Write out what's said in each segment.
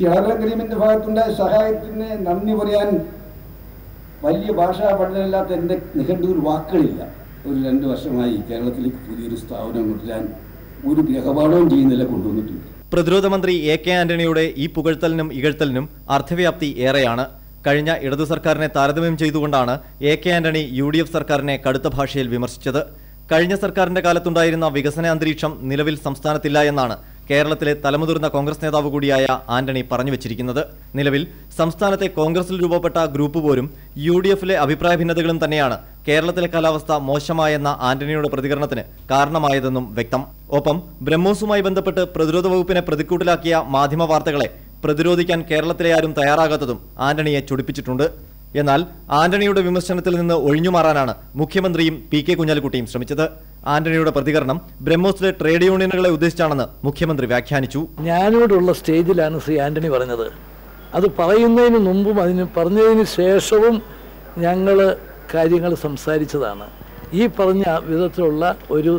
Share agreement ഭാഗത്തുണ്ടായ സഹായത്തിന് നന്ദി പറയാൻ വലിയ ഭാഷാ പഠനമില്ലാത്ത എൻ്റെ നിഘണ്ടൂർ വാക്കുകളില്ല. ഒരു 2 വർഷമായി കേരളത്തിലേക്ക് പുതിയൊരു സ്ഥാപനം കൊണ്ടുവരാൻ ഒരു ഗ്രഹപാഠവും ചെയ്യുന്നില്ല കൊണ്ടുവന്നിട്ടുണ്ട്. പ്രതിരോധ മന്ത്രി എ.കെ. ആന്റണിയുടെ ഈ പുകഴ്ത്തലിനും ഇകഴ്ത്തലിനും അർത്ഥവ്യാപ്തി ഏറെയാണ്. കഴിഞ്ഞ ഇടതു സർക്കാരിനെ താരതമ്യം ചെയ്തുകൊണ്ടാണ് എ.കെ. ആന്റണി UDF സർക്കാരിനെ കടുത്ത ഭാഷയിൽ വിമർശിച്ചത്. കഴിഞ്ഞ സർക്കാരിന്റെ കാലത്തുണ്ടായിരുന്ന വികസന അന്തരീക്ഷം നിലവിൽ സംസ്ഥാനത്തില്ല എന്നാണ് കേരളത്തിലെ തലമുതിർന്ന കോൺഗ്രസ് നേതാവ് കൂടിയായ ആന്റണി പറഞ്ഞു വെച്ചിരിക്കുന്നത്. നിലവിൽ സംസ്ഥാനത്തെ കോൺഗ്രസിൽ രൂപപ്പെട്ട ഗ്രൂപ്പ് പോലും UDF-ലെ അഭിപ്രായ ഭിന്നതകളും തന്നെയാണ് കേരളത്തിലെ കാലാവസ്ഥ മോശമായെന്ന ആന്റണിയുടെ പ്രതികരണത്തിന് കാരണമായതെന്നും വ്യക്തം. ഒപ്പം ബ്രഹ്മോസുമായി ബന്ധപ്പെട്ട് പ്രതിരോധ വകുപ്പിനെ പ്രതിക്കൂട്ടിലാക്കിയ മാധ്യമ വാർത്തകളെ പ്രതിരോധിക്കാൻ കേരളത്തിലെ ആരും തയ്യാറാകാത്തതും ആന്റണിയെ ചൊടിപ്പിച്ചിട്ടുണ്ട്. എന്നാൽ ആന്റണിയുടെ വിമർശനത്തിൽ നിന്ന് ഒഴിഞ്ഞുമാറാനാണ് മുഖ്യമന്ത്രിയും P.K. കുഞ്ഞാലിക്കുട്ടിയും ശ്രമിച്ചത്. ആന്റണിയുടെ പ്രതികരണം ബ്രഹ്മോസിലെ ട്രേഡ് യൂണിയനുകളെ ഉദ്ദേശിച്ചാണെന്ന് മുഖ്യമന്ത്രി വ്യാഖ്യാനിച്ചു. ഞാനിവിടെയുള്ള സ്റ്റേജിലാണ് ശ്രീ ആന്റണി പറഞ്ഞത്. അത് പറയുന്നതിന് മുമ്പും അതിന് പറഞ്ഞതിന് ശേഷവും ഞങ്ങൾ കാര്യങ്ങൾ സംസാരിച്ചതാണ്. ഈ പറഞ്ഞ വിധത്തിലുള്ള ഒരു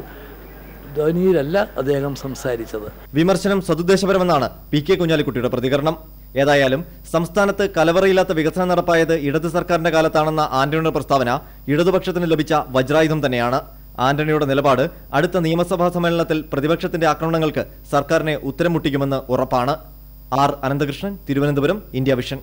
ധ്വനിയിലല്ല അദ്ദേഹം സംസാരിച്ചത്. വിമർശനം സതുദ്ദേശപരമെന്നാണ് P.K. കുഞ്ഞാലിക്കുട്ടിയുടെ പ്രതികരണം. ഏതായാലും സംസ്ഥാനത്ത് കലവറയില്ലാത്ത വികസനം നടപ്പായത് ഇടത് സർക്കാരിന്റെ കാലത്താണെന്ന ആന്റണിയുടെ പ്രസ്താവന ഇടതുപക്ഷത്തിന് ലഭിച്ച വജ്രായുധം തന്നെയാണ്. ആന്റണിയുടെ നിലപാട് അടുത്ത നിയമസഭാ സമ്മേളനത്തിൽ പ്രതിപക്ഷത്തിന്റെ ആക്രമണങ്ങൾക്ക് സർക്കാരിനെ ഉത്തരം മുട്ടിക്കുമെന്ന് ഉറപ്പാണ്. R. Ananthakrishnan, Thiruvananthapuram, India vision.